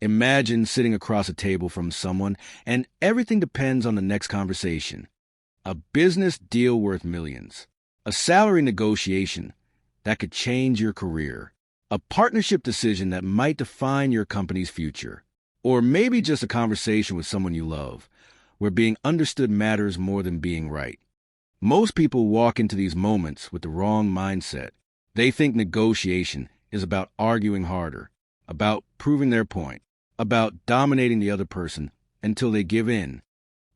Imagine sitting across a table from someone and everything depends on the next conversation. A business deal worth millions. A salary negotiation that could change your career. A partnership decision that might define your company's future. Or maybe just a conversation with someone you love, where being understood matters more than being right. Most people walk into these moments with the wrong mindset. They think negotiation is about arguing harder, about proving their point, about dominating the other person until they give in.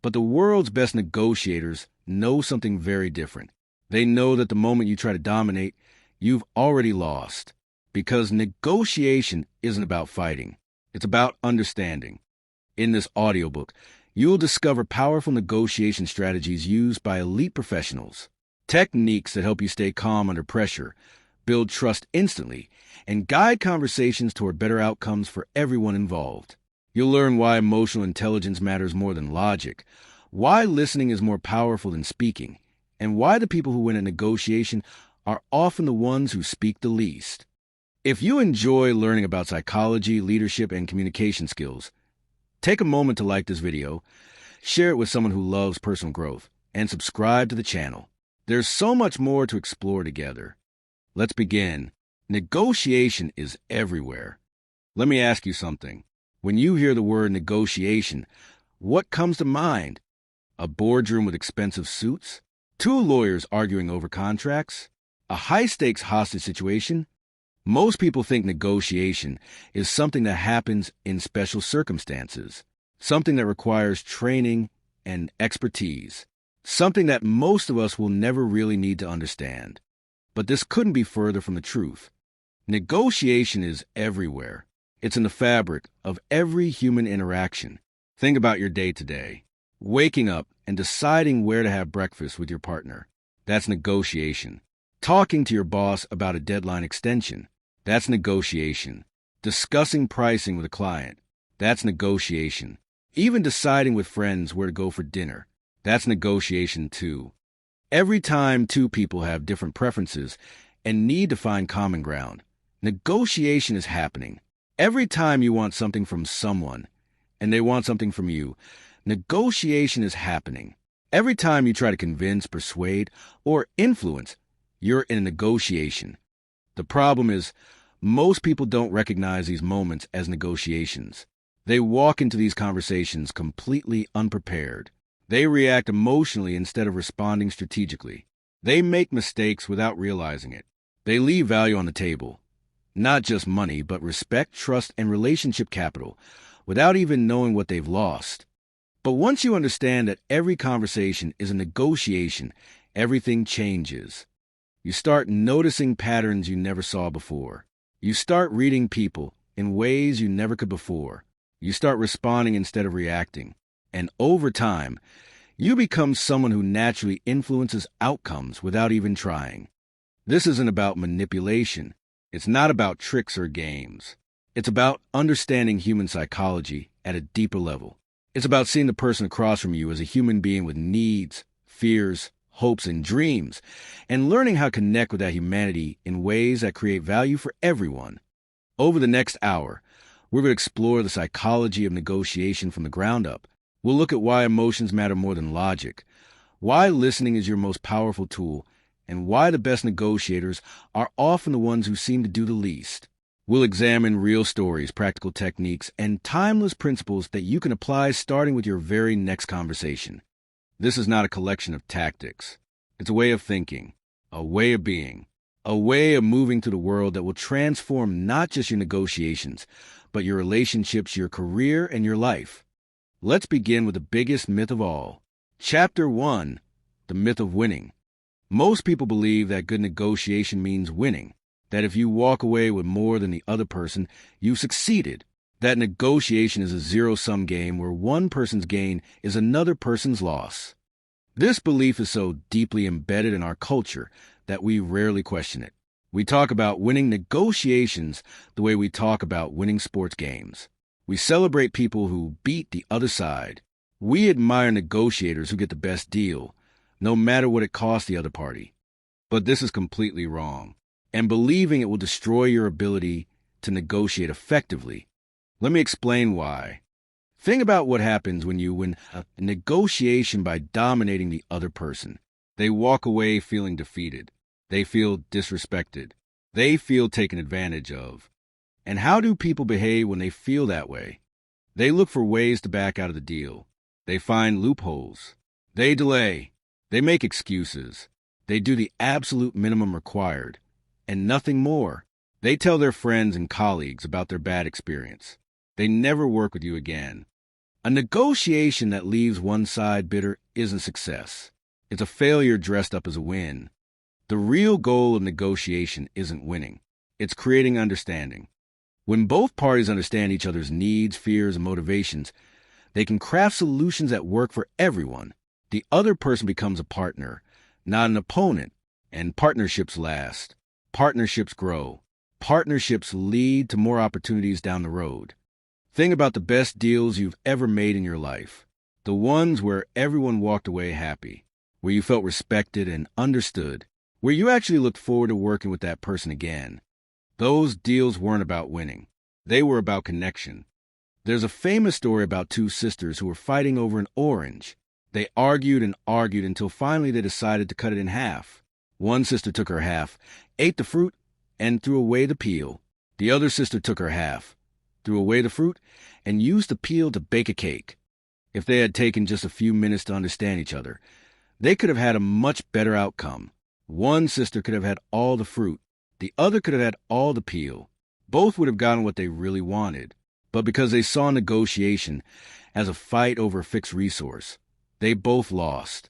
But the world's best negotiators know something very different. They know that the moment you try to dominate, you've already lost. Because negotiation isn't about fighting. It's about understanding. In this audiobook, you'll discover powerful negotiation strategies used by elite professionals, techniques that help you stay calm under pressure, build trust instantly, and guide conversations toward better outcomes for everyone involved. You'll learn why emotional intelligence matters more than logic, why listening is more powerful than speaking, and why the people who win a negotiation are often the ones who speak the least. If you enjoy learning about psychology, leadership, and communication skills, take a moment to like this video, share it with someone who loves personal growth, and subscribe to the channel. There's so much more to explore together. Let's begin. Negotiation is everywhere. Let me ask you something. When you hear the word negotiation, what comes to mind? A boardroom with expensive suits? Two lawyers arguing over contracts? A high-stakes hostage situation? Most people think negotiation is something that happens in special circumstances, something that requires training and expertise, something that most of us will never really need to understand. But this couldn't be further from the truth. Negotiation is everywhere. It's in the fabric of every human interaction. Think about your day to day. Waking up and deciding where to have breakfast with your partner. That's negotiation. Talking to your boss about a deadline extension. That's negotiation. Discussing pricing with a client. That's negotiation. Even deciding with friends where to go for dinner. That's negotiation too. Every time two people have different preferences and need to find common ground, negotiation is happening. Every time you want something from someone and they want something from you, negotiation is happening. Every time you try to convince, persuade, or influence, you're in a negotiation. The problem is, most people don't recognize these moments as negotiations. They walk into these conversations completely unprepared. They react emotionally instead of responding strategically. They make mistakes without realizing it. They leave value on the table. Not just money, but respect, trust, and relationship capital, without even knowing what they've lost. But once you understand that every conversation is a negotiation, everything changes. You start noticing patterns you never saw before. You start reading people in ways you never could before. You start responding instead of reacting. And over time, you become someone who naturally influences outcomes without even trying. This isn't about manipulation. It's not about tricks or games. It's about understanding human psychology at a deeper level. It's about seeing the person across from you as a human being with needs, fears, hopes, and dreams, and learning how to connect with that humanity in ways that create value for everyone. Over the next hour, we're going to explore the psychology of negotiation from the ground up. We'll look at why emotions matter more than logic, why listening is your most powerful tool, and why the best negotiators are often the ones who seem to do the least. We'll examine real stories, practical techniques, and timeless principles that you can apply starting with your very next conversation. This is not a collection of tactics. It's a way of thinking, a way of being, a way of moving through the world that will transform not just your negotiations, but your relationships, your career, and your life. Let's begin with the biggest myth of all. Chapter 1, the myth of winning. Most people believe that good negotiation means winning, that if you walk away with more than the other person, you've succeeded, that negotiation is a zero-sum game where one person's gain is another person's loss. This belief is so deeply embedded in our culture that we rarely question it. We talk about winning negotiations the way we talk about winning sports games. We celebrate people who beat the other side. We admire negotiators who get the best deal, no matter what it costs the other party. But this is completely wrong, and believing it will destroy your ability to negotiate effectively. Let me explain why. Think about what happens when you win a negotiation by dominating the other person. They walk away feeling defeated. They feel disrespected. They feel taken advantage of. And how do people behave when they feel that way? They look for ways to back out of the deal. They find loopholes. They delay. They make excuses. They do the absolute minimum required, and nothing more. They tell their friends and colleagues about their bad experience. They never work with you again. A negotiation that leaves one side bitter isn't success. It's a failure dressed up as a win. The real goal of negotiation isn't winning. It's creating understanding. When both parties understand each other's needs, fears, and motivations, they can craft solutions that work for everyone. The other person becomes a partner, not an opponent, and partnerships last. Partnerships grow. Partnerships lead to more opportunities down the road. Think about the best deals you've ever made in your life. The ones where everyone walked away happy, where you felt respected and understood, where you actually looked forward to working with that person again. Those deals weren't about winning. They were about connection. There's a famous story about two sisters who were fighting over an orange. They argued and argued until finally they decided to cut it in half. One sister took her half, ate the fruit, and threw away the peel. The other sister took her half, threw away the fruit, and used the peel to bake a cake. If they had taken just a few minutes to understand each other, they could have had a much better outcome. One sister could have had all the fruit. The other could have had all the peel. Both would have gotten what they really wanted. But because they saw negotiation as a fight over a fixed resource, they both lost.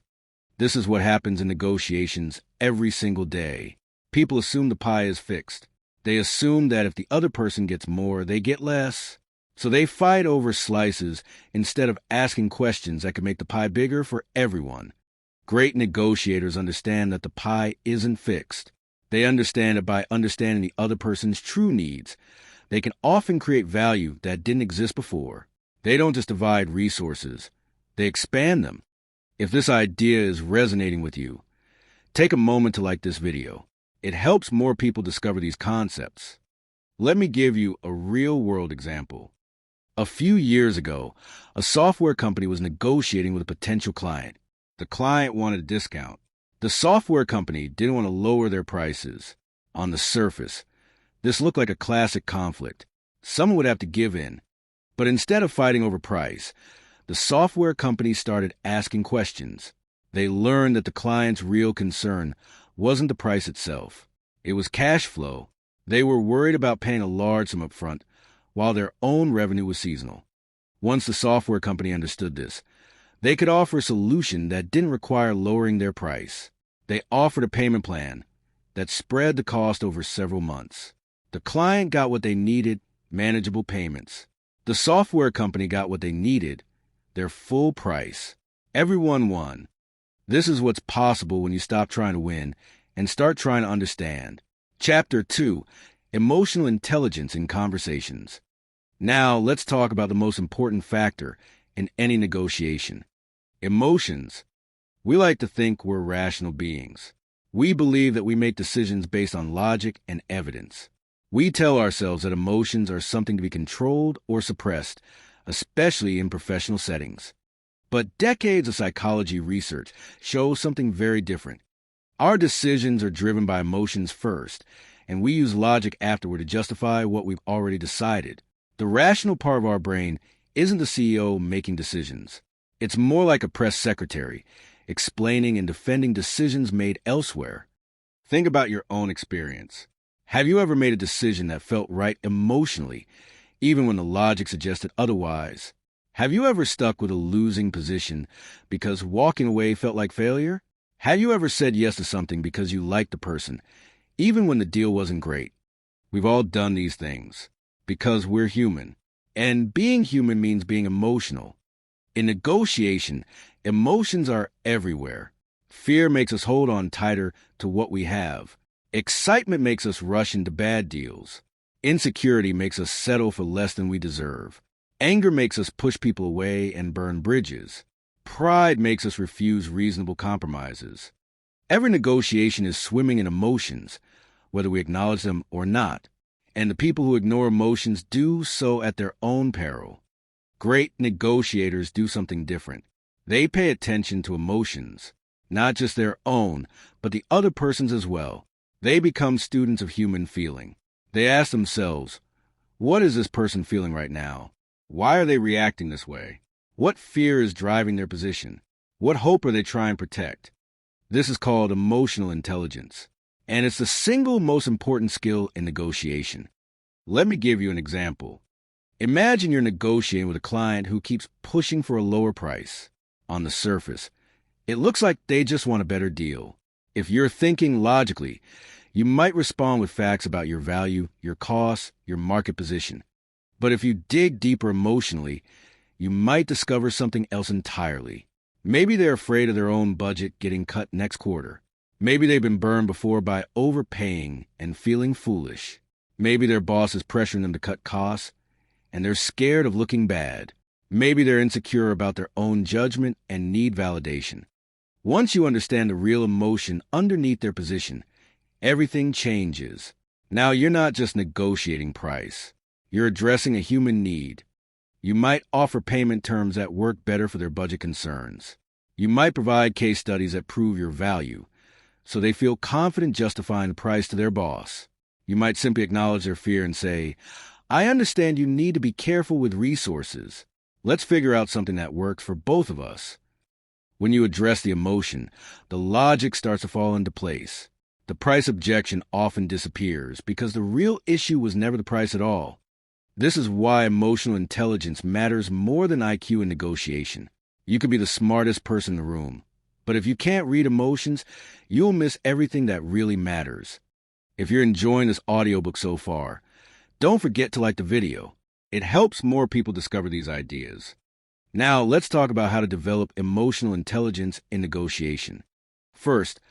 This is what happens in negotiations every single day. People assume the pie is fixed. They assume that if the other person gets more, they get less. So they fight over slices instead of asking questions that could make the pie bigger for everyone. Great negotiators understand that the pie isn't fixed. They understand it by understanding the other person's true needs. They can often create value that didn't exist before. They don't just divide resources. They expand them. If this idea is resonating with you, take a moment to like this video. It helps more people discover these concepts. Let me give you a real-world example. A few years ago, a software company was negotiating with a potential client. The client wanted a discount. The software company didn't want to lower their prices. On the surface, this looked like a classic conflict. Someone would have to give in. But instead of fighting over price, the software company started asking questions. They learned that the client's real concern wasn't the price itself. It was cash flow. They were worried about paying a large sum up front, while their own revenue was seasonal. Once the software company understood this, they could offer a solution that didn't require lowering their price. They offered a payment plan that spread the cost over several months. The client got what they needed, manageable payments. The software company got what they needed, their full price. Everyone won. This is what's possible when you stop trying to win and start trying to understand. Chapter 2, Emotional Intelligence in Conversations. Now, let's talk about the most important factor in any negotiation. Emotions. We like to think we're rational beings. We believe that we make decisions based on logic and evidence. We tell ourselves that emotions are something to be controlled or suppressed, especially in professional settings. But decades of psychology research show something very different. Our decisions are driven by emotions first, and we use logic afterward to justify what we've already decided. The rational part of our brain isn't the CEO making decisions. It's more like a press secretary, explaining and defending decisions made elsewhere. Think about your own experience. Have you ever made a decision that felt right emotionally, even when the logic suggested otherwise? Have you ever stuck with a losing position because walking away felt like failure? Have you ever said yes to something because you liked the person, even when the deal wasn't great? We've all done these things because we're human. And being human means being emotional. In negotiation, emotions are everywhere. Fear makes us hold on tighter to what we have. Excitement makes us rush into bad deals. Insecurity makes us settle for less than we deserve. Anger makes us push people away and burn bridges. Pride makes us refuse reasonable compromises. Every negotiation is swimming in emotions, whether we acknowledge them or not. And the people who ignore emotions do so at their own peril. Great negotiators do something different. They pay attention to emotions, not just their own, but the other person's as well. They become students of human feeling. They ask themselves, what is this person feeling right now? Why are they reacting this way? What fear is driving their position? What hope are they trying to protect? This is called emotional intelligence, and it's the single most important skill in negotiation. Let me give you an example. Imagine you're negotiating with a client who keeps pushing for a lower price. On the surface, it looks like they just want a better deal. If you're thinking logically, you might respond with facts about your value, your costs, your market position. But if you dig deeper emotionally, you might discover something else entirely. Maybe they're afraid of their own budget getting cut next quarter. Maybe they've been burned before by overpaying and feeling foolish. Maybe their boss is pressuring them to cut costs, and they're scared of looking bad. Maybe they're insecure about their own judgment and need validation. Once you understand the real emotion underneath their position, everything changes. Now you're not just negotiating price. You're addressing a human need. You might offer payment terms that work better for their budget concerns. You might provide case studies that prove your value, so they feel confident justifying the price to their boss. You might simply acknowledge their fear and say, I understand you need to be careful with resources. Let's figure out something that works for both of us. When you address the emotion, the logic starts to fall into place. The price objection often disappears because the real issue was never the price at all. This is why emotional intelligence matters more than IQ in negotiation. You could be the smartest person in the room, but if you can't read emotions, you'll miss everything that really matters. If you're enjoying this audiobook so far, don't forget to like the video. It helps more people discover these ideas. Now, let's talk about how to develop emotional intelligence in negotiation. First,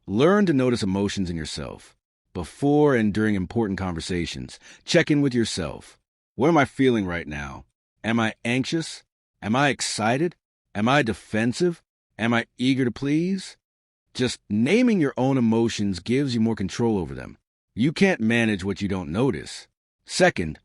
learn to notice emotions in yourself. Before and during important conversations, check in with yourself. What am I feeling right now? Am I anxious? Am I excited? Am I defensive? Am I eager to please? Just naming your own emotions gives you more control over them. You can't manage what you don't notice. Second,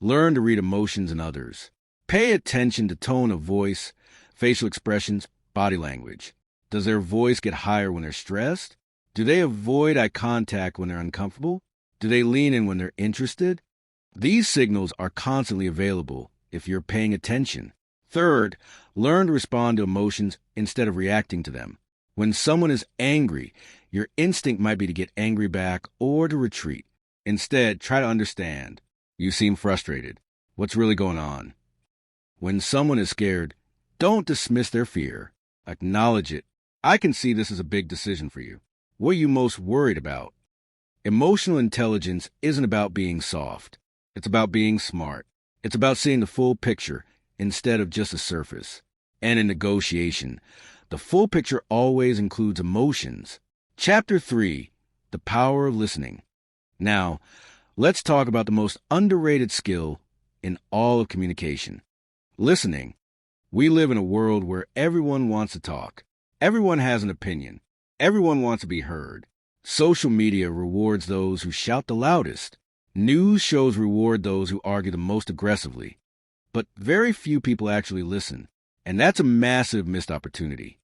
learn to read emotions in others. Pay attention to tone of voice, facial expressions, body language. Does their voice get higher when they're stressed? Do they avoid eye contact when they're uncomfortable? Do they lean in when they're interested? These signals are constantly available if you're paying attention. Third, learn to respond to emotions instead of reacting to them. When someone is angry, your instinct might be to get angry back or to retreat. Instead, try to understand. You seem frustrated. What's really going on? When someone is scared, don't dismiss their fear. Acknowledge it. I can see this is a big decision for you. What are you most worried about? Emotional intelligence isn't about being soft. It's about being smart. It's about seeing the full picture instead of just the surface. And in negotiation, the full picture always includes emotions. Chapter 3, The Power of Listening. Now, let's talk about the most underrated skill in all of communication. Listening. We live in a world where everyone wants to talk. Everyone has an opinion. Everyone wants to be heard. Social media rewards those who shout the loudest. News shows reward those who argue the most aggressively. But very few people actually listen. And that's a massive missed opportunity.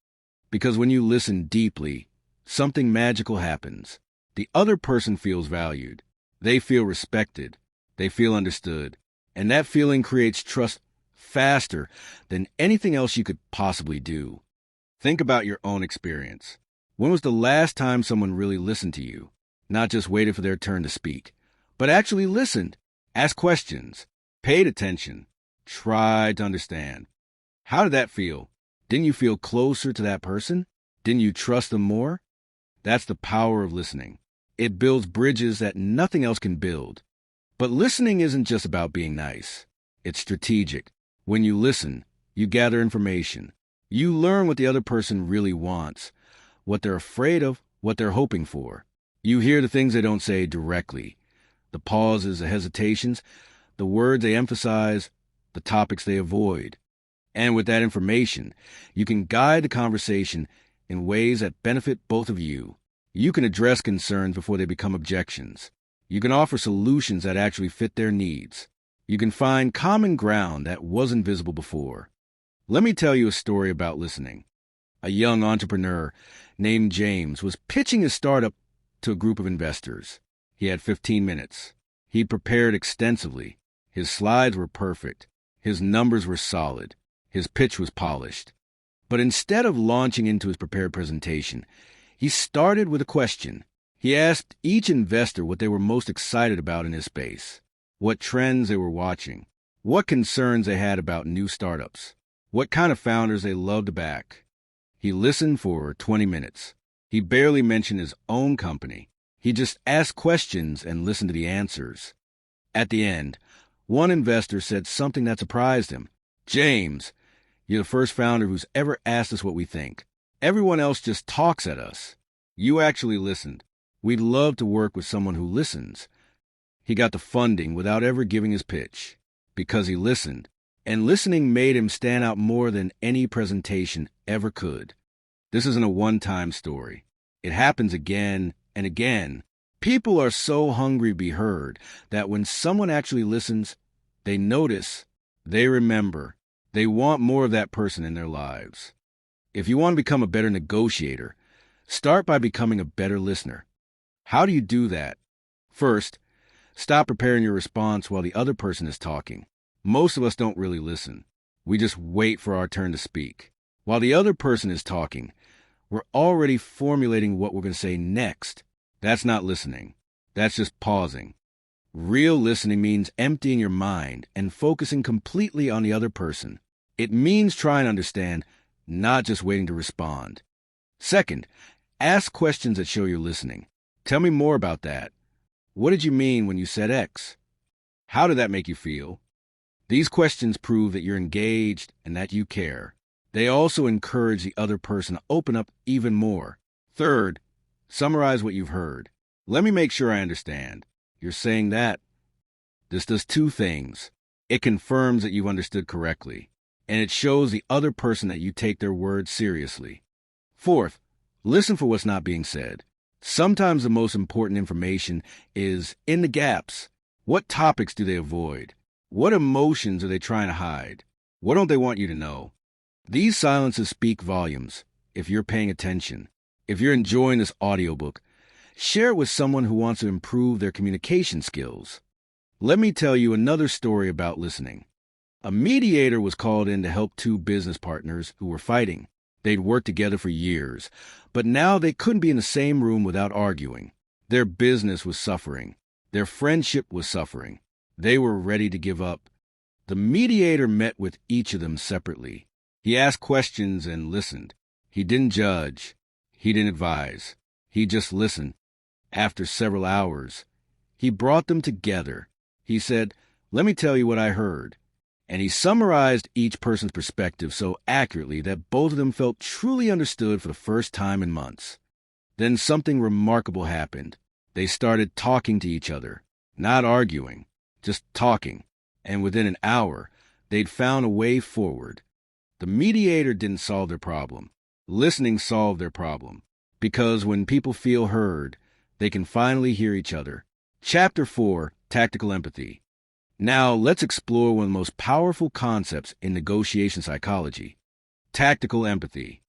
Because when you listen deeply, something magical happens. The other person feels valued. They feel respected. They feel understood. And that feeling creates trust faster than anything else you could possibly do. Think about your own experience. When was the last time someone really listened to you? Not just waited for their turn to speak, but actually listened, asked questions, paid attention, tried to understand. How did that feel? Didn't you feel closer to that person? Didn't you trust them more? That's the power of listening. It builds bridges that nothing else can build. But listening isn't just about being nice. It's strategic. When you listen, you gather information. You learn what the other person really wants, what they're afraid of, what they're hoping for. You hear the things they don't say directly, the pauses, the hesitations, the words they emphasize, the topics they avoid. And with that information, you can guide the conversation in ways that benefit both of you. You can address concerns before they become objections. You can offer solutions that actually fit their needs. You can find common ground that wasn't visible before. Let me tell you a story about listening. A young entrepreneur named James was pitching his startup to a group of investors. He had 15 minutes. He prepared extensively. His slides were perfect. His numbers were solid. His pitch was polished. But instead of launching into his prepared presentation, he started with a question. He asked each investor what they were most excited about in his space, what trends they were watching, what concerns they had about new startups, what kind of founders they loved to back. He listened for 20 minutes. He barely mentioned his own company. He just asked questions and listened to the answers. At the end, one investor said something that surprised him. "James, you're the first founder who's ever asked us what we think. Everyone else just talks at us. You actually listened. We'd love to work with someone who listens." He got the funding without ever giving his pitch, because he listened, and listening made him stand out more than any presentation ever could. This isn't a one-time story. It happens again and again. People are so hungry to be heard that when someone actually listens, they notice, they remember, they want more of that person in their lives. If you want to become a better negotiator, start by becoming a better listener. How do you do that? First, stop preparing your response while the other person is talking. Most of us don't really listen. We just wait for our turn to speak. While the other person is talking, we're already formulating what we're going to say next. That's not listening. That's just pausing. Real listening means emptying your mind and focusing completely on the other person. It means trying to understand, not just waiting to respond. Second, ask questions that show you're listening. Tell me more about that. What did you mean when you said X? How did that make you feel? These questions prove that you're engaged and that you care. They also encourage the other person to open up even more. Third, summarize what you've heard. Let me make sure I understand. You're saying that. This does two things. It confirms that you've understood correctly, and it shows the other person that you take their words seriously. Fourth, listen for what's not being said. Sometimes the most important information is in the gaps. What topics do they avoid? What emotions are they trying to hide? What don't they want you to know? These silences speak volumes if you're paying attention. If you're enjoying this audiobook, share it with someone who wants to improve their communication skills. Let me tell you another story about listening. A mediator was called in to help two business partners who were fighting. They'd worked together for years, but now they couldn't be in the same room without arguing. Their business was suffering. Their friendship was suffering. They were ready to give up. The mediator met with each of them separately. He asked questions and listened. He didn't judge. He didn't advise. He just listened. After several hours, he brought them together. He said, "Let me tell you what I heard." And he summarized each person's perspective so accurately that both of them felt truly understood for the first time in months. Then something remarkable happened. They started talking to each other, not arguing, just talking. And within an hour, they'd found a way forward. The mediator didn't solve their problem. Listening solved their problem. Because when people feel heard, they can finally hear each other. Chapter 4, Tactical Empathy. Now, let's explore one of the most powerful concepts in negotiation psychology, tactical empathy.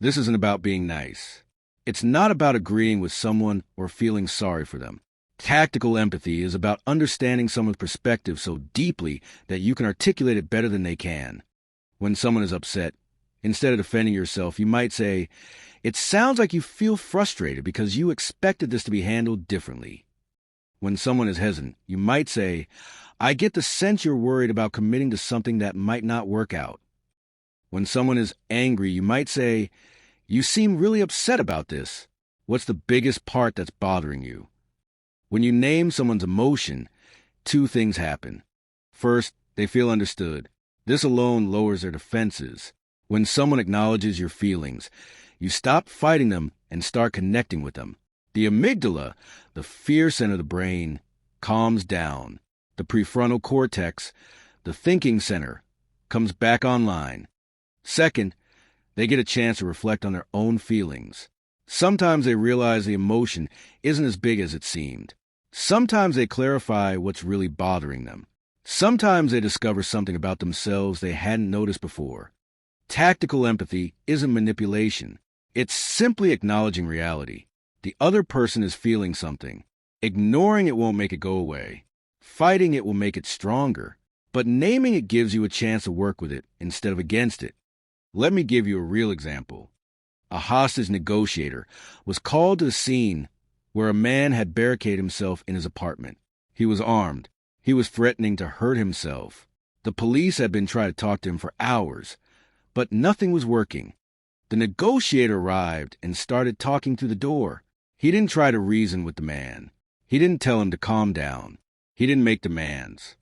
This isn't about being nice. It's not about agreeing with someone or feeling sorry for them. Tactical empathy is about understanding someone's perspective so deeply that you can articulate it better than they can. When someone is upset, instead of defending yourself, you might say, "It sounds like you feel frustrated because you expected this to be handled differently." When someone is hesitant, you might say, "I get the sense you're worried about committing to something that might not work out." When someone is angry, you might say, "You seem really upset about this. What's the biggest part that's bothering you?" When you name someone's emotion, two things happen. First, they feel understood. This alone lowers their defenses. When someone acknowledges your feelings, you stop fighting them and start connecting with them. The amygdala, the fear center of the brain, calms down. The prefrontal cortex, the thinking center, comes back online. Second, they get a chance to reflect on their own feelings. Sometimes they realize the emotion isn't as big as it seemed. Sometimes they clarify what's really bothering them. Sometimes they discover something about themselves they hadn't noticed before. Tactical empathy isn't manipulation. It's simply acknowledging reality. The other person is feeling something. Ignoring it won't make it go away. Fighting it will make it stronger. But naming it gives you a chance to work with it instead of against it. Let me give you a real example. A hostage negotiator was called to the scene where a man had barricaded himself in his apartment. He was armed. He was threatening to hurt himself. The police had been trying to talk to him for hours, but nothing was working. The negotiator arrived and started talking through the door. He didn't try to reason with the man. He didn't tell him to calm down. He didn't make demands.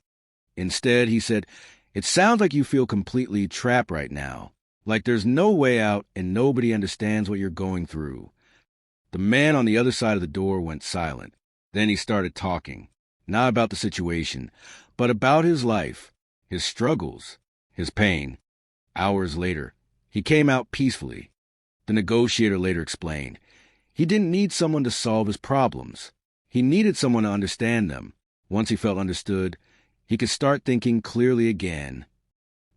Instead, he said, "It sounds like you feel completely trapped right now, like there's no way out and nobody understands what you're going through." The man on the other side of the door went silent. Then he started talking, not about the situation, but about his life, his struggles, his pain. Hours later, he came out peacefully. The negotiator later explained, he didn't need someone to solve his problems. He needed someone to understand them. Once he felt understood, he could start thinking clearly again.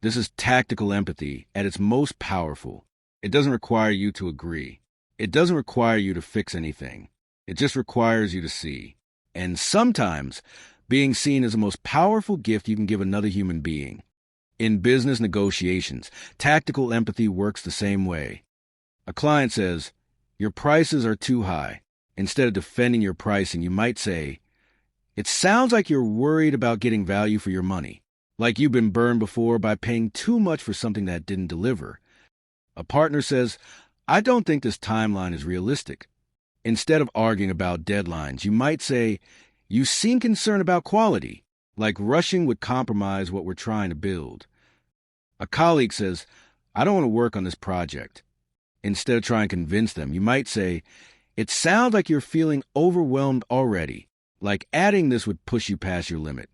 This is tactical empathy at its most powerful. It doesn't require you to agree. It doesn't require you to fix anything. It just requires you to see. And sometimes, being seen is the most powerful gift you can give another human being. In business negotiations, tactical empathy works the same way. A client says, "Your prices are too high." Instead of defending your pricing, you might say, "It sounds like you're worried about getting value for your money, like you've been burned before by paying too much for something that didn't deliver." A partner says, "I don't think this timeline is realistic." Instead of arguing about deadlines, you might say, "You seem concerned about quality, like rushing would compromise what we're trying to build." A colleague says, "I don't want to work on this project." Instead of trying to convince them, you might say, "It sounds like you're feeling overwhelmed already, like adding this would push you past your limit."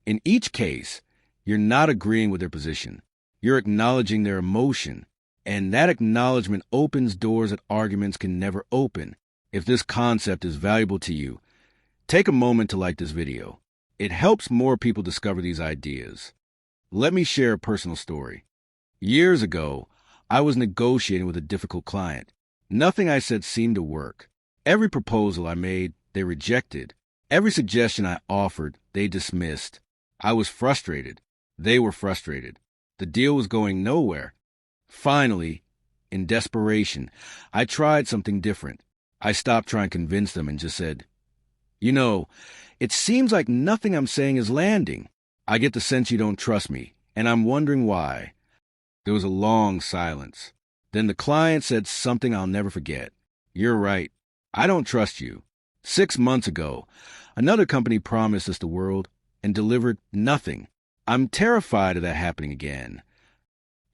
In each case, you're not agreeing with their position. You're acknowledging their emotion, and that acknowledgement opens doors that arguments can never open. If this concept is valuable to you, take a moment to like this video. It helps more people discover these ideas. Let me share a personal story. Years ago, I was negotiating with a difficult client. Nothing I said seemed to work. Every proposal I made, they rejected. Every suggestion I offered, they dismissed. I was frustrated. They were frustrated. The deal was going nowhere. Finally, in desperation, I tried something different. I stopped trying to convince them and just said, "It seems like nothing I'm saying is landing. I get the sense you don't trust me, and I'm wondering why." There was a long silence. Then the client said something I'll never forget. "You're right. I don't trust you. 6 months ago, another company promised us the world and delivered nothing. I'm terrified of that happening again."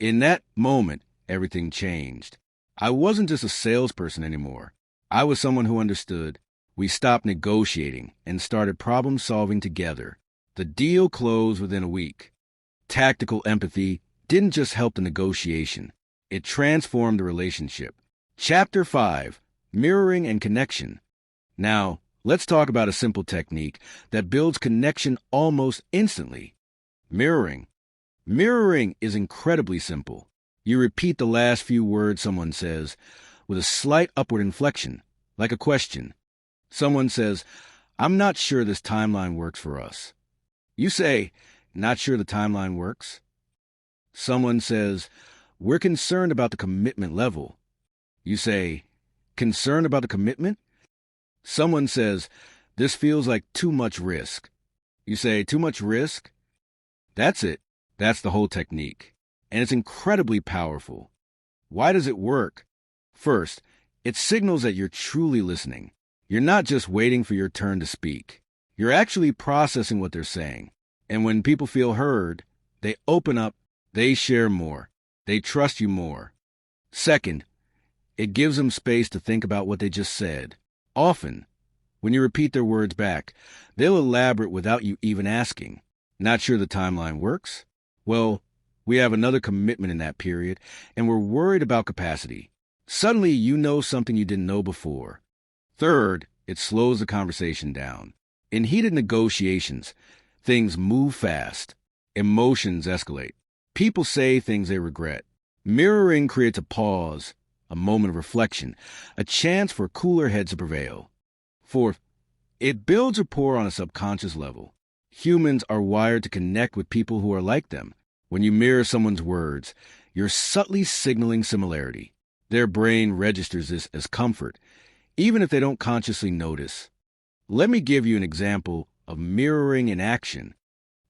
In that moment, everything changed. I wasn't just a salesperson anymore. I was someone who understood. We stopped negotiating and started problem solving together. The deal closed within a week. Tactical empathy didn't just help the negotiation. It transformed the relationship. Chapter 5, Mirroring and Connection. Now, let's talk about a simple technique that builds connection almost instantly. Mirroring. Mirroring is incredibly simple. You repeat the last few words someone says with a slight upward inflection, like a question. Someone says, "I'm not sure this timeline works for us." You say, "Not sure the timeline works?" Someone says, "We're concerned about the commitment level." You say, "Concerned about the commitment?" Someone says, "This feels like too much risk." You say, "Too much risk?" That's it. That's the whole technique. And it's incredibly powerful. Why does it work? First, it signals that you're truly listening. You're not just waiting for your turn to speak. You're actually processing what they're saying. And when people feel heard, they open up, they share more, they trust you more. Second, it gives them space to think about what they just said. Often, when you repeat their words back, they'll elaborate without you even asking. Not sure the timeline works? Well, we have another commitment in that period, and we're worried about capacity. Suddenly, you know something you didn't know before. Third, it slows the conversation down. In heated negotiations, things move fast. Emotions escalate. People say things they regret. Mirroring creates a pause, a moment of reflection, a chance for cooler heads to prevail. Fourth, it builds rapport on a subconscious level. Humans are wired to connect with people who are like them. When you mirror someone's words, you're subtly signaling similarity. Their brain registers this as comfort, even if they don't consciously notice. Let me give you an example of mirroring in action.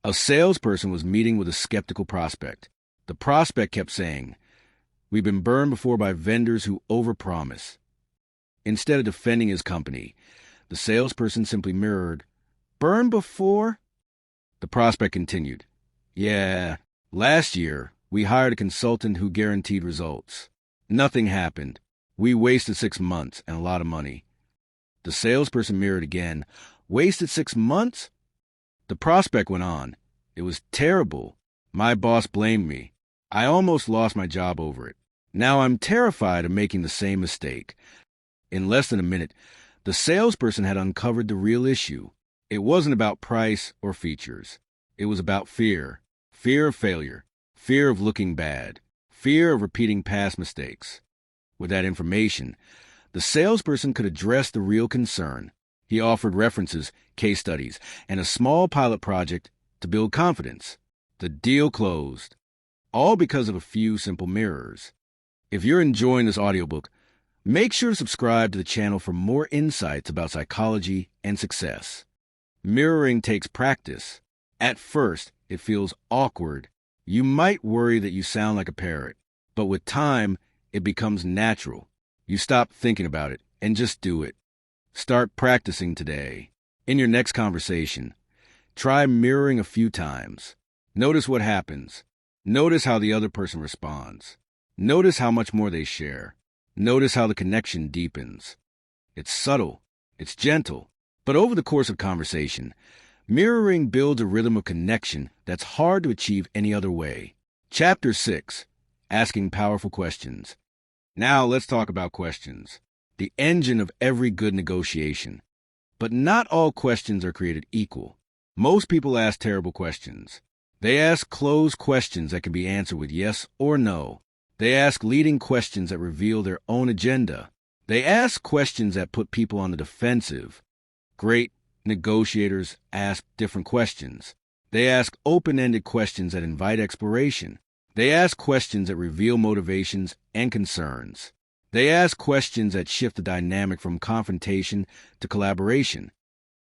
A salesperson was meeting with a skeptical prospect. The prospect kept saying, "We've been burned before by vendors who overpromise." Instead of defending his company, the salesperson simply mirrored, "Burned before?" The prospect continued, "Yeah, last year we hired a consultant who guaranteed results. Nothing happened. We wasted 6 months and a lot of money." The salesperson mirrored again, "Wasted 6 months?" The prospect went on, "It was terrible. My boss blamed me. I almost lost my job over it. Now I'm terrified of making the same mistake." In less than a minute, the salesperson had uncovered the real issue. It wasn't about price or features. It was about fear. Fear of failure. Fear of looking bad. Fear of repeating past mistakes. With that information, the salesperson could address the real concern. He offered references, case studies, and a small pilot project to build confidence. The deal closed. All because of a few simple mirrors. If you're enjoying this audiobook, make sure to subscribe to the channel for more insights about psychology and success. Mirroring takes practice. At first, it feels awkward. You might worry that you sound like a parrot, but with time, it becomes natural. You stop thinking about it and just do it. Start practicing today. In your next conversation, try mirroring a few times. Notice what happens. Notice how the other person responds. Notice how much more they share. Notice how the connection deepens. It's subtle. It's gentle. But over the course of conversation, mirroring builds a rhythm of connection that's hard to achieve any other way. Chapter 6. Asking Powerful Questions. Now let's talk about questions, the engine of every good negotiation. But not all questions are created equal. Most people ask terrible questions. They ask closed questions that can be answered with yes or no. They ask leading questions that reveal their own agenda. They ask questions that put people on the defensive. Great negotiators ask different questions. They ask open-ended questions that invite exploration. They ask questions that reveal motivations and concerns. They ask questions that shift the dynamic from confrontation to collaboration.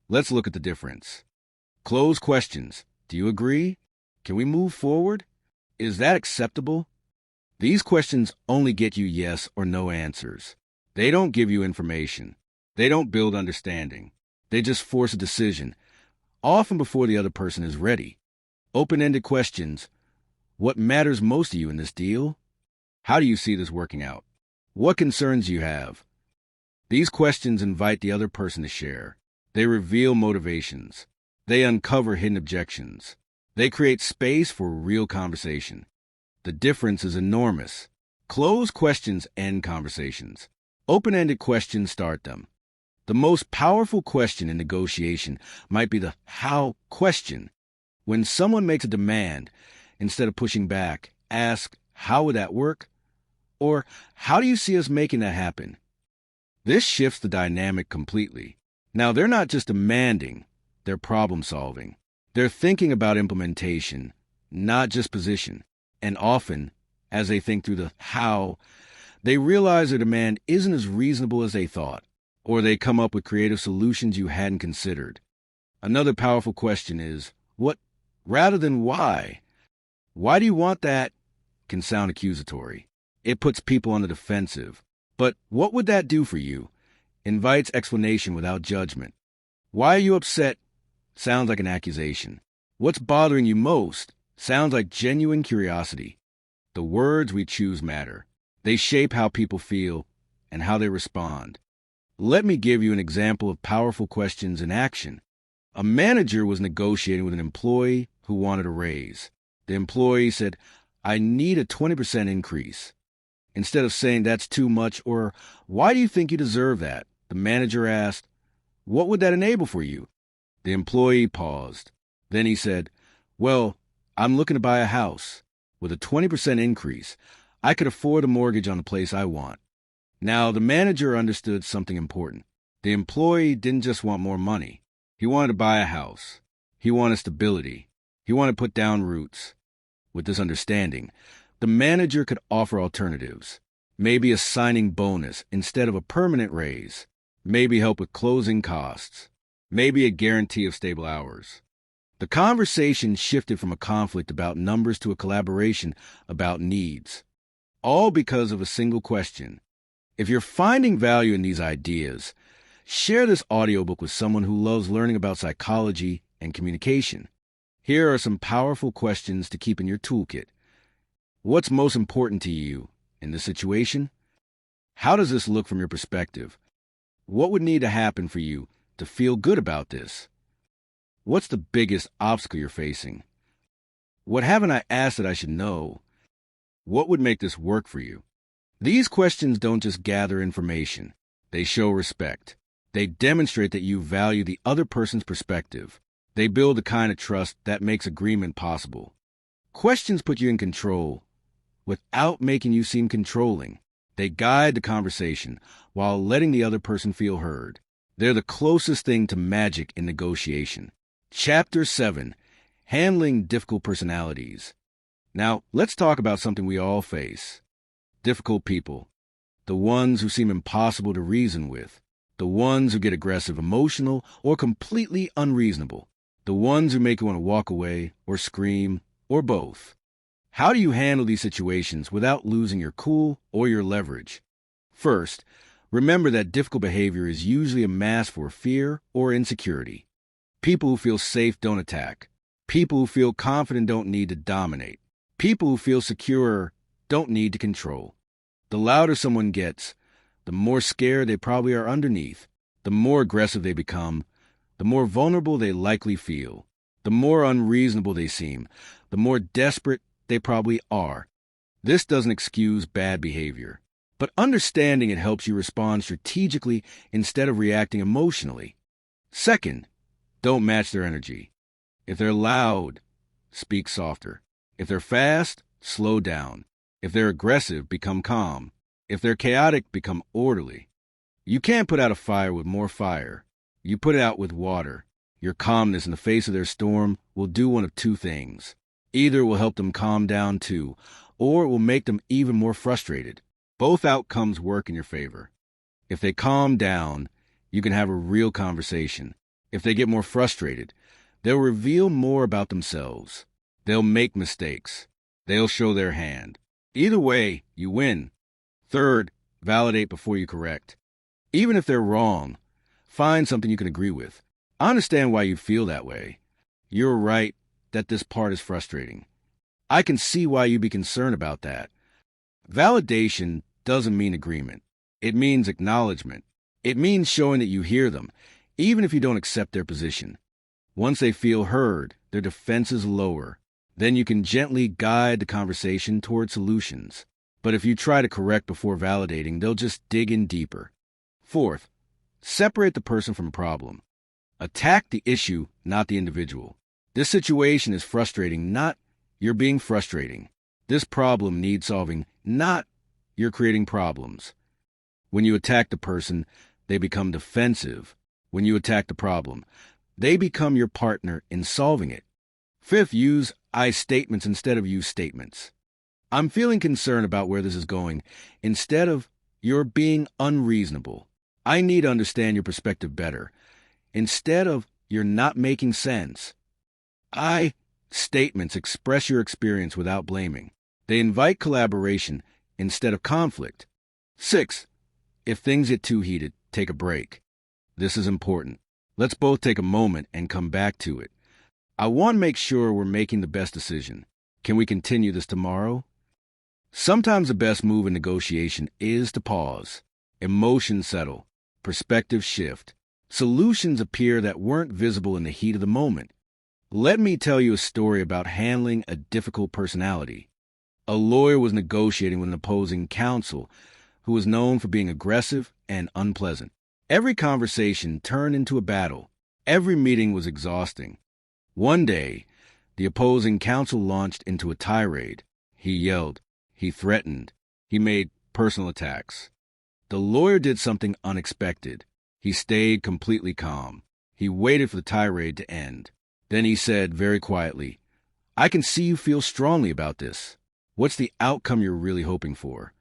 Let's look at the difference. Closed questions. Do you agree? Can we move forward? Is that acceptable? These questions only get you yes or no answers. They don't give you information. They don't build understanding. They just force a decision, often before the other person is ready. Open-ended questions. What matters most to you in this deal? How do you see this working out? What concerns do you have? These questions invite the other person to share. They reveal motivations. They uncover hidden objections. They create space for real conversation. The difference is enormous. Closed questions end conversations. Open-ended questions start them. The most powerful question in negotiation might be the how question. When someone makes a demand, instead of pushing back, ask, "How would that work?" Or, "How do you see us making that happen?" This shifts the dynamic completely. Now, they're not just demanding, they're problem-solving. They're thinking about implementation, not just position. And often, as they think through the how, they realize their demand isn't as reasonable as they thought, or they come up with creative solutions you hadn't considered. Another powerful question is, what, rather than why? "Why do you want that?" can sound accusatory. It puts people on the defensive. But what would that do for you? Invites explanation without judgment. "Why are you upset?" sounds like an accusation. "What's bothering you most?" sounds like genuine curiosity. The words we choose matter. They shape how people feel and how they respond. Let me give you an example of powerful questions in action. A manager was negotiating with an employee who wanted a raise. The employee said, "I need a 20% increase." Instead of saying that's too much or "Why do you think you deserve that?" the manager asked, "What would that enable for you?" The employee paused. Then he said, "Well, I'm looking to buy a house. With a 20% increase, I could afford a mortgage on the place I want." Now, the manager understood something important. The employee didn't just want more money. He wanted to buy a house. He wanted stability. He wanted to put down roots. With this understanding, the manager could offer alternatives. Maybe a signing bonus instead of a permanent raise. Maybe help with closing costs. Maybe a guarantee of stable hours. The conversation shifted from a conflict about numbers to a collaboration about needs. All because of a single question. If you're finding value in these ideas, share this audiobook with someone who loves learning about psychology and communication. Here are some powerful questions to keep in your toolkit. What's most important to you in this situation? How does this look from your perspective? What would need to happen for you to feel good about this? What's the biggest obstacle you're facing? What haven't I asked that I should know? What would make this work for you? These questions don't just gather information. They show respect. They demonstrate that you value the other person's perspective. They build the kind of trust that makes agreement possible. Questions put you in control without making you seem controlling. They guide the conversation while letting the other person feel heard. They're the closest thing to magic in negotiation. Chapter 7. Handling Difficult Personalities. Now, let's talk about something we all face. Difficult people. The ones who seem impossible to reason with. The ones who get aggressive, emotional, or completely unreasonable. The ones who make you want to walk away or scream or both. How do you handle these situations without losing your cool or your leverage? First, remember that difficult behavior is usually a mask for fear or insecurity. People who feel safe don't attack. People who feel confident don't need to dominate. People who feel secure don't need to control. The louder someone gets, the more scared they probably are underneath. The more aggressive they become, the more vulnerable they likely feel. The more unreasonable they seem, the more desperate they probably are. This doesn't excuse bad behavior, but understanding it helps you respond strategically instead of reacting emotionally. Second, don't match their energy. If they're loud, speak softer. If they're fast, slow down. If they're aggressive, become calm. If they're chaotic, become orderly. You can't put out a fire with more fire. You put it out with water. Your calmness in the face of their storm will do one of two things. Either it will help them calm down too, or it will make them even more frustrated. Both outcomes work in your favor. If they calm down, you can have a real conversation. If they get more frustrated, they'll reveal more about themselves. They'll make mistakes. They'll show their hand. Either way, you win. Third, validate before you correct. Even if they're wrong, find something you can agree with. I understand why you feel that way. You're right that this part is frustrating. I can see why you'd be concerned about that. Validation doesn't mean agreement. It means acknowledgement. It means showing that you hear them, even if you don't accept their position. Once they feel heard, their defenses lower. Then you can gently guide the conversation toward solutions. But if you try to correct before validating, they'll just dig in deeper. Fourth, separate the person from the problem. Attack the issue, not the individual. This situation is frustrating, not you're being frustrating. This problem needs solving, not you're creating problems. When you attack the person, they become defensive. When you attack the problem, they become your partner in solving it. Fifth, use I statements instead of you statements. I'm feeling concerned about where this is going. Instead of you're being unreasonable. I need to understand your perspective better. Instead of you're not making sense. I statements express your experience without blaming. They invite collaboration instead of conflict. 6. If things get too heated, take a break. This is important. Let's both take a moment and come back to it. I want to make sure we're making the best decision. Can we continue this tomorrow? Sometimes the best move in negotiation is to pause. Emotions settle. Perspectives shift. Solutions appear that weren't visible in the heat of the moment. Let me tell you a story about handling a difficult personality. A lawyer was negotiating with an opposing counsel who was known for being aggressive and unpleasant. Every conversation turned into a battle. Every meeting was exhausting. One day, the opposing counsel launched into a tirade. He yelled. He threatened. He made personal attacks. The lawyer did something unexpected. He stayed completely calm. He waited for the tirade to end. Then he said very quietly, "I can see you feel strongly about this. What's the outcome you're really hoping for?"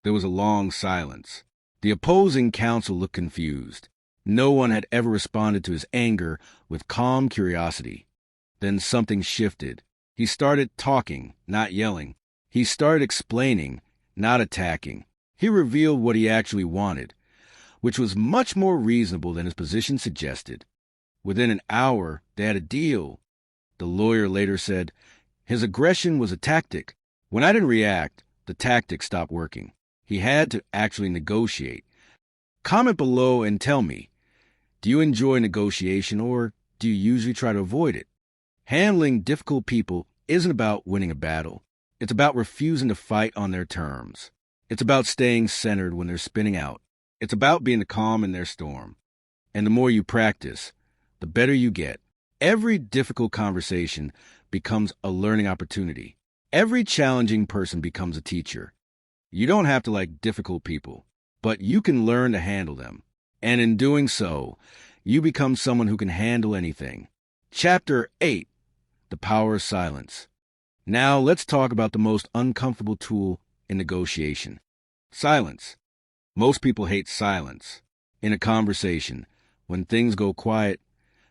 There was a long silence. The opposing counsel looked confused. No one had ever responded to his anger with calm curiosity. Then something shifted. He started talking, not yelling. He started explaining, not attacking. He revealed what he actually wanted, which was much more reasonable than his position suggested. Within an hour, they had a deal. The lawyer later said, "His aggression was a tactic. When I didn't react, the tactic stopped working. He had to actually negotiate." Comment below and tell me, do you enjoy negotiation or do you usually try to avoid it? Handling difficult people isn't about winning a battle. It's about refusing to fight on their terms. It's about staying centered when they're spinning out. It's about being the calm in their storm. And the more you practice, the better you get. Every difficult conversation becomes a learning opportunity. Every challenging person becomes a teacher. You don't have to like difficult people, but you can learn to handle them. And in doing so, you become someone who can handle anything. Chapter 8, The Power of Silence. Now let's talk about the most uncomfortable tool in negotiation. Silence. Most people hate silence. In a conversation, when things go quiet,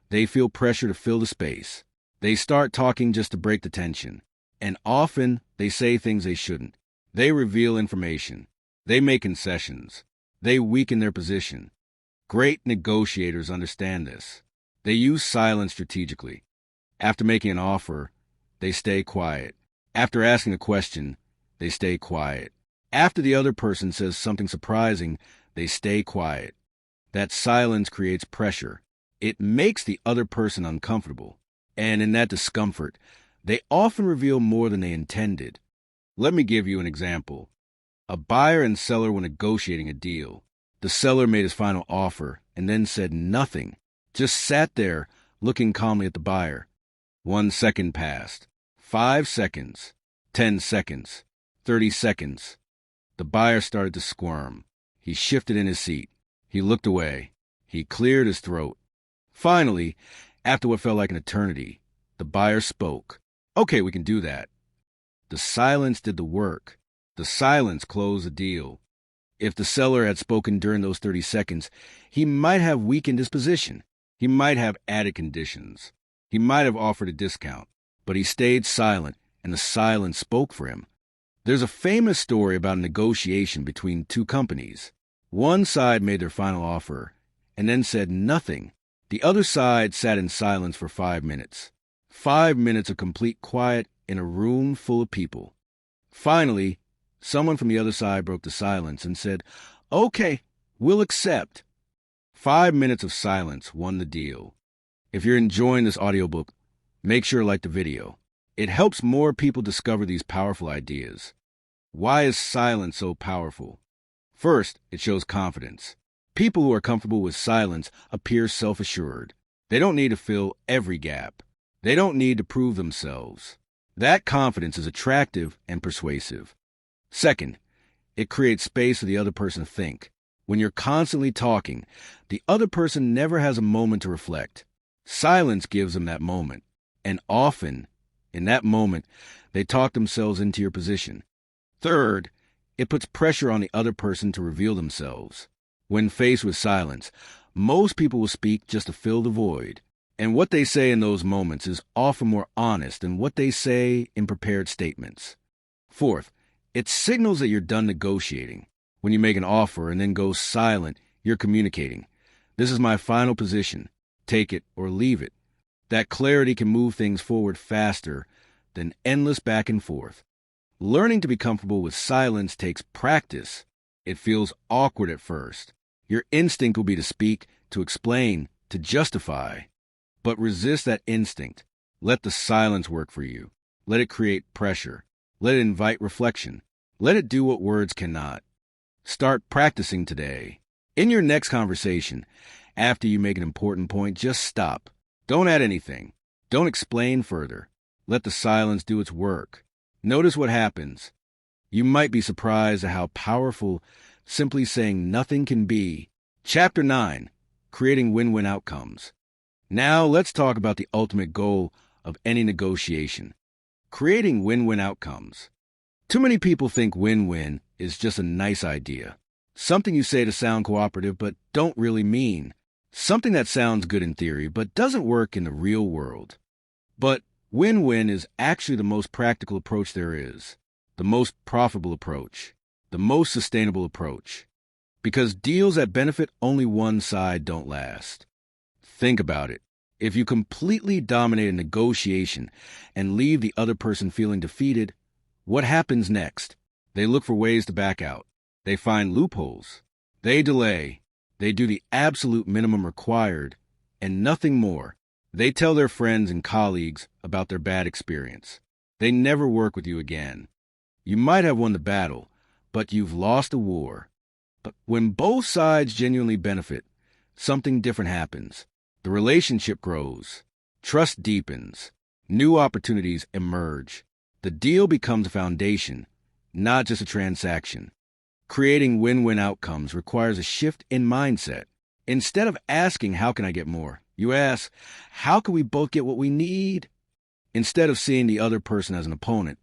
they feel pressure to fill the space. They start talking just to break the tension. And often, they say things they shouldn't. They reveal information. They make concessions. They weaken their position. Great negotiators understand this. They use silence strategically. After making an offer, they stay quiet. After asking a question, they stay quiet. After the other person says something surprising, they stay quiet. That silence creates pressure. It makes the other person uncomfortable. And in that discomfort, they often reveal more than they intended. Let me give you an example. A buyer and seller were negotiating a deal. The seller made his final offer and then said nothing, just sat there looking calmly at the buyer. 1 second passed, 5 seconds, 10 seconds, 30 seconds. The buyer started to squirm. He shifted in his seat. He looked away. He cleared his throat. Finally, after what felt like an eternity, the buyer spoke. "Okay, we can do that." The silence did the work. The silence closed the deal. If the seller had spoken during those 30 seconds, he might have weakened his position. He might have added conditions. He might have offered a discount. But he stayed silent, and the silence spoke for him. There's a famous story about a negotiation between two companies. One side made their final offer and then said nothing. The other side sat in silence for 5 minutes. 5 minutes of complete quiet in a room full of people. Finally, someone from the other side broke the silence and said, "Okay, we'll accept." 5 minutes of silence won the deal. If you're enjoying this audiobook, make sure to like the video. It helps more people discover these powerful ideas. Why is silence so powerful? First, it shows confidence. People who are comfortable with silence appear self-assured. They don't need to fill every gap. They don't need to prove themselves. That confidence is attractive and persuasive. Second, it creates space for the other person to think. When you're constantly talking, the other person never has a moment to reflect. Silence gives them that moment. And often, in that moment, they talk themselves into your position. Third, it puts pressure on the other person to reveal themselves. When faced with silence, most people will speak just to fill the void. And what they say in those moments is often more honest than what they say in prepared statements. Fourth, it signals that you're done negotiating. When you make an offer and then go silent, you're communicating. This is my final position. Take it or leave it. That clarity can move things forward faster than endless back and forth. Learning to be comfortable with silence takes practice. It feels awkward at first. Your instinct will be to speak, to explain, to justify. But resist that instinct. Let the silence work for you. Let it create pressure. Let it invite reflection. Let it do what words cannot. Start practicing today. In your next conversation, After you make an important point, just stop. Don't add anything. Don't explain further. Let the silence do its work. Notice what happens. You might be surprised at how powerful simply saying nothing can be. Chapter 9. Creating Win-Win Outcomes. Now let's talk about the ultimate goal of any negotiation. Creating win-win outcomes. Too many people think win-win is just a nice idea. Something you say to sound cooperative but don't really mean. Something that sounds good in theory but doesn't work in the real world. But win-win is actually the most practical approach there is. The most profitable approach. The most sustainable approach. Because deals that benefit only one side don't last. Think about it. If you completely dominate a negotiation and leave the other person feeling defeated, what happens next? They look for ways to back out. They find loopholes. They delay. They do the absolute minimum required and nothing more. They tell their friends and colleagues about their bad experience. They never work with you again. You might have won the battle, but you've lost the war. But when both sides genuinely benefit, something different happens. The relationship grows. Trust deepens. New opportunities emerge. The deal becomes a foundation, not just a transaction. Creating win-win outcomes requires a shift in mindset. Instead of asking, how can I get more? You ask, how can we both get what we need? Instead of seeing the other person as an opponent,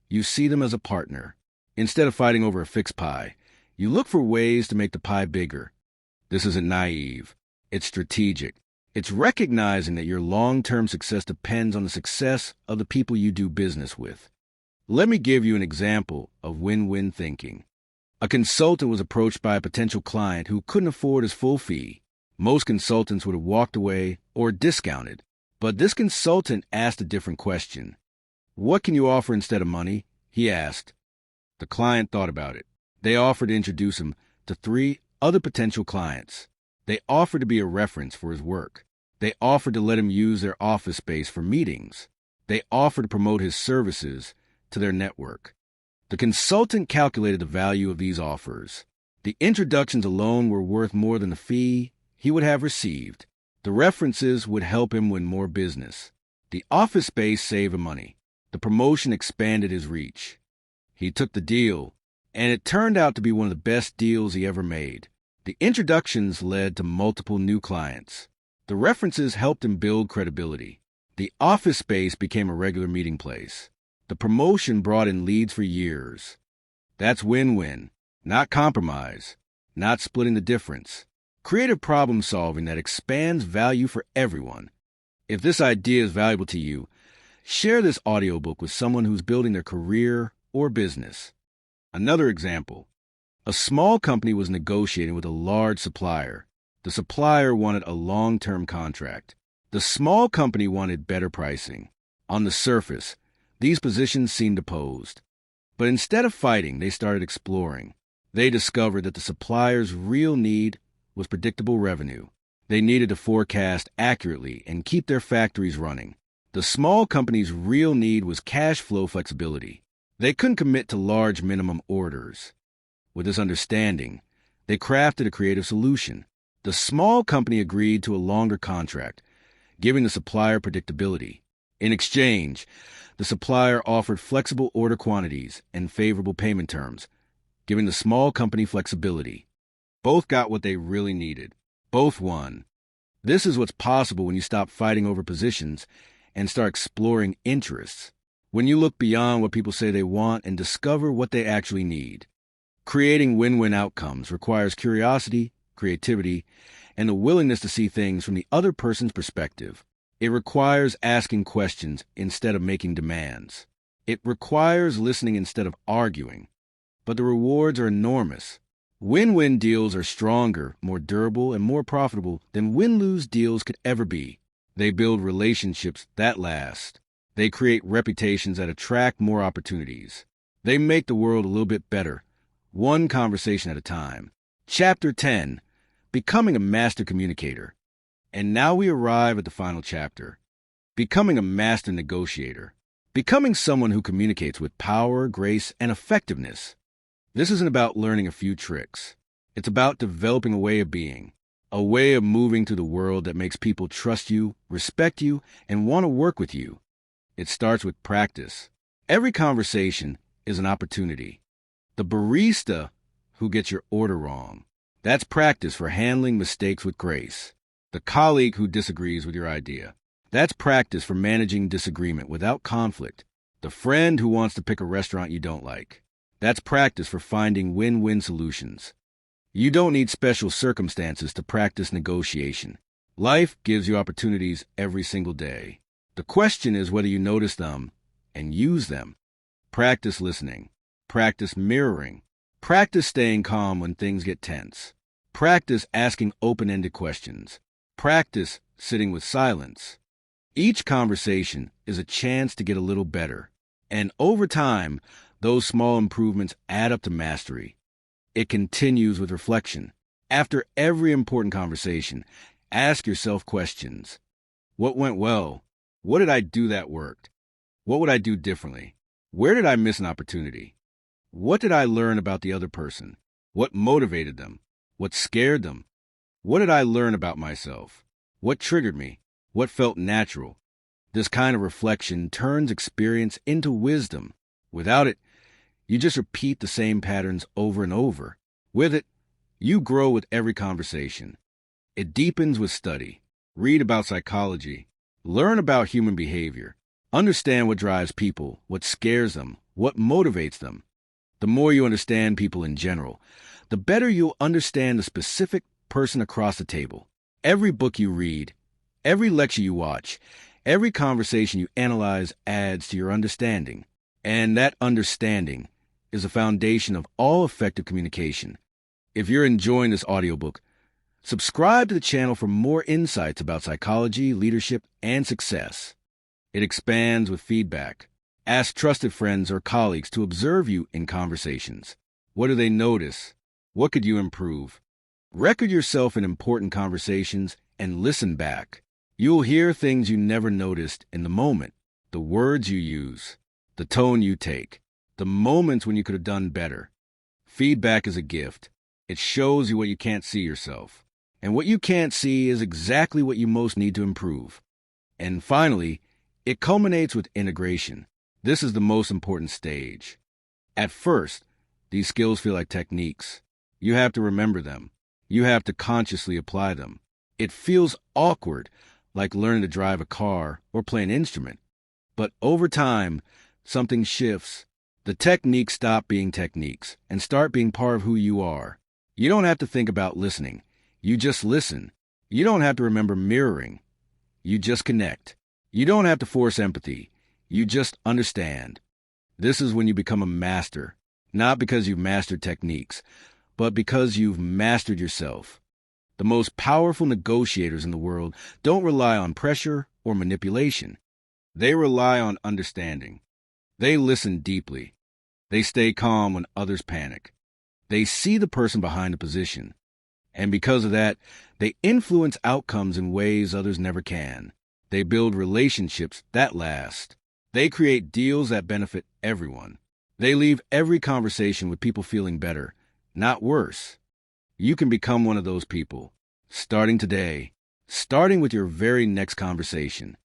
you see them as a partner. Instead of fighting over a fixed pie, you look for ways to make the pie bigger. This isn't naive. It's strategic. It's recognizing that your long-term success depends on the success of the people you do business with. Let me give you an example of win-win thinking. A consultant was approached by a potential client who couldn't afford his full fee. Most consultants would have walked away or discounted, but this consultant asked a different question. What can you offer instead of money? He asked. The client thought about it. They offered to introduce him to 3 other potential clients. They offered to be a reference for his work. They offered to let him use their office space for meetings. They offered to promote his services to their network. The consultant calculated the value of these offers. The introductions alone were worth more than the fee he would have received. The references would help him win more business. The office space saved him money. The promotion expanded his reach. He took the deal, and it turned out to be one of the best deals he ever made. The introductions led to multiple new clients. The references helped him build credibility. The office space became a regular meeting place. The promotion brought in leads for years. That's win-win, not compromise, not splitting the difference. Creative problem solving that expands value for everyone. If this idea is valuable to you, share this audiobook with someone who's building their career or business. Another example. A small company was negotiating with a large supplier. The supplier wanted a long-term contract. The small company wanted better pricing. On the surface, these positions seemed opposed. But instead of fighting, they started exploring. They discovered that the supplier's real need was predictable revenue. They needed to forecast accurately and keep their factories running. The small company's real need was cash flow flexibility. They couldn't commit to large minimum orders. With this understanding, they crafted a creative solution. The small company agreed to a longer contract, giving the supplier predictability. In exchange, the supplier offered flexible order quantities and favorable payment terms, giving the small company flexibility. Both got what they really needed. Both won. This is what's possible when you stop fighting over positions and start exploring interests. When you look beyond what people say they want and discover what they actually need. Creating win-win outcomes requires curiosity, creativity, and the willingness to see things from the other person's perspective. It requires asking questions instead of making demands. It requires listening instead of arguing. But the rewards are enormous. Win-win deals are stronger, more durable, and more profitable than win-lose deals could ever be. They build relationships that last. They create reputations that attract more opportunities. They make the world a little bit better, one conversation at a time. Chapter 10, Becoming a Master Communicator. And now we arrive at the final chapter. Becoming a Master Negotiator. Becoming someone who communicates with power, grace, and effectiveness. This isn't about learning a few tricks. It's about developing a way of being, a way of moving through the world that makes people trust you, respect you, and want to work with you. It starts with practice. Every conversation is an opportunity. The barista who gets your order wrong, that's practice for handling mistakes with grace. The colleague who disagrees with your idea, that's practice for managing disagreement without conflict. The friend who wants to pick a restaurant you don't like, that's practice for finding win-win solutions. You don't need special circumstances to practice negotiation. Life gives you opportunities every single day. The question is whether you notice them and use them. Practice listening. Practice mirroring. Practice staying calm when things get tense. Practice asking open-ended questions. Practice sitting with silence. Each conversation is a chance to get a little better. And over time, those small improvements add up to mastery. It continues with reflection. After every important conversation, ask yourself questions. What went well? What did I do that worked? What would I do differently? Where did I miss an opportunity? What did I learn about the other person? What motivated them? What scared them? What did I learn about myself? What triggered me? What felt natural? This kind of reflection turns experience into wisdom. Without it, you just repeat the same patterns over and over. With it, you grow with every conversation. It deepens with study. Read about psychology. Learn about human behavior. Understand what drives people, what scares them, what motivates them. The more you understand people in general, the better you'll understand the specific person across the table. Every book you read, every lecture you watch, every conversation you analyze adds to your understanding. And that understanding is the foundation of all effective communication. If you're enjoying this audiobook, subscribe to the channel for more insights about psychology, leadership, and success. It expands with feedback. Ask trusted friends or colleagues to observe you in conversations. What do they notice? What could you improve? Record yourself in important conversations and listen back. You'll hear things you never noticed in the moment, the words you use, the tone you take, the moments when you could have done better. Feedback is a gift. It shows you what you can't see yourself. And what you can't see is exactly what you most need to improve. And finally, it culminates with integration. This is the most important stage. At first, these skills feel like techniques. You have to remember them. You have to consciously apply them. It feels awkward, like learning to drive a car or play an instrument. But over time, something shifts. The techniques stop being techniques and start being part of who you are. You don't have to think about listening. You just listen. You don't have to remember mirroring. You just connect. You don't have to force empathy. You just understand. This is when you become a master, not because you've mastered techniques, but because you've mastered yourself. The most powerful negotiators in the world don't rely on pressure or manipulation. They rely on understanding. They listen deeply. They stay calm when others panic. They see the person behind the position. And because of that, they influence outcomes in ways others never can. They build relationships that last. They create deals that benefit everyone. They leave every conversation with people feeling better, not worse. You can become one of those people, starting today, starting with your very next conversation.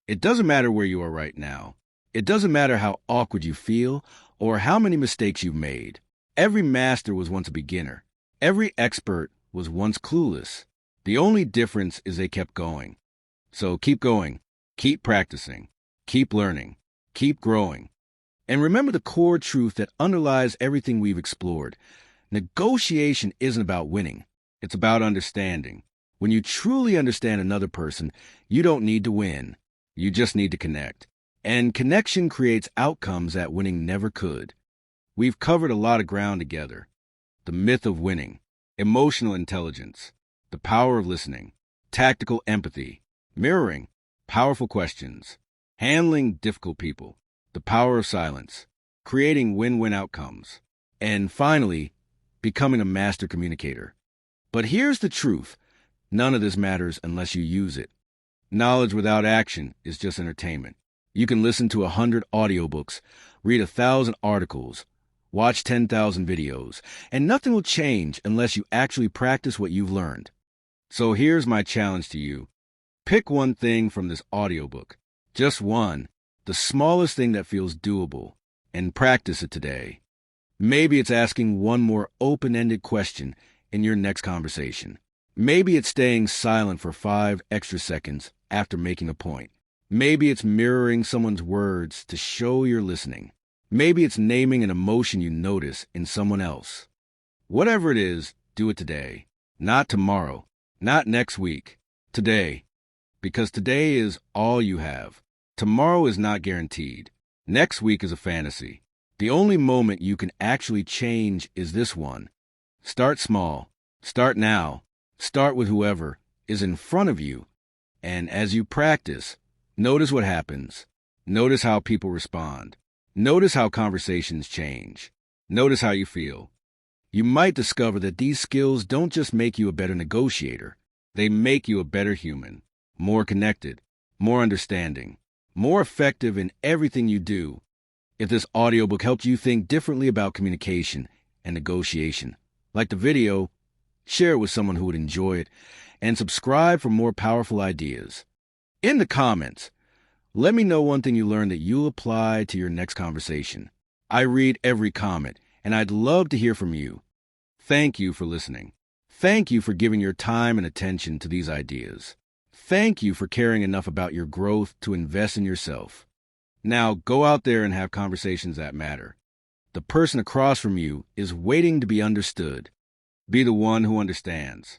It doesn't matter where you are right now. It doesn't matter how awkward you feel or how many mistakes you've made. Every master was once a beginner. Every expert was once clueless. The only difference is they kept going. So keep going, keep practicing, keep learning, keep growing. And remember the core truth that underlies everything we've explored. Negotiation isn't about winning. It's about understanding. When you truly understand another person, you don't need to win. You just need to connect. And connection creates outcomes that winning never could. We've covered a lot of ground together. The myth of winning, emotional intelligence, the power of listening, tactical empathy, mirroring, powerful questions, handling difficult people, the power of silence, creating win-win outcomes, and finally, becoming a master communicator. But here's the truth. None of this matters unless you use it. Knowledge without action is just entertainment. You can listen to 100 audiobooks, read 1,000 articles, watch 10,000 videos, and nothing will change unless you actually practice what you've learned. So here's my challenge to you. Pick one thing from this audiobook, just one, the smallest thing that feels doable, and practice it today. Maybe it's asking one more open-ended question in your next conversation. Maybe it's staying silent for 5 extra seconds after making a point. Maybe it's mirroring someone's words to show you're listening. Maybe it's naming an emotion you notice in someone else. Whatever it is, do it today. Not tomorrow. Not next week. Today. Because today is all you have. Tomorrow is not guaranteed. Next week is a fantasy. The only moment you can actually change is this one. Start small. Start now. Start with whoever is in front of you. And as you practice, notice what happens. Notice how people respond. Notice how conversations change. Notice how you feel. You might discover that these skills don't just make you a better negotiator. They make you a better human. More connected, more understanding, more effective in everything you do. If this audiobook helped you think differently about communication and negotiation, like the video, share it with someone who would enjoy it, and subscribe for more powerful ideas. In the comments, let me know one thing you learned that you'll apply to your next conversation. I read every comment, and I'd love to hear from you. Thank you for listening. Thank you for giving your time and attention to these ideas. Thank you for caring enough about your growth to invest in yourself. Now go out there and have conversations that matter. The person across from you is waiting to be understood. Be the one who understands.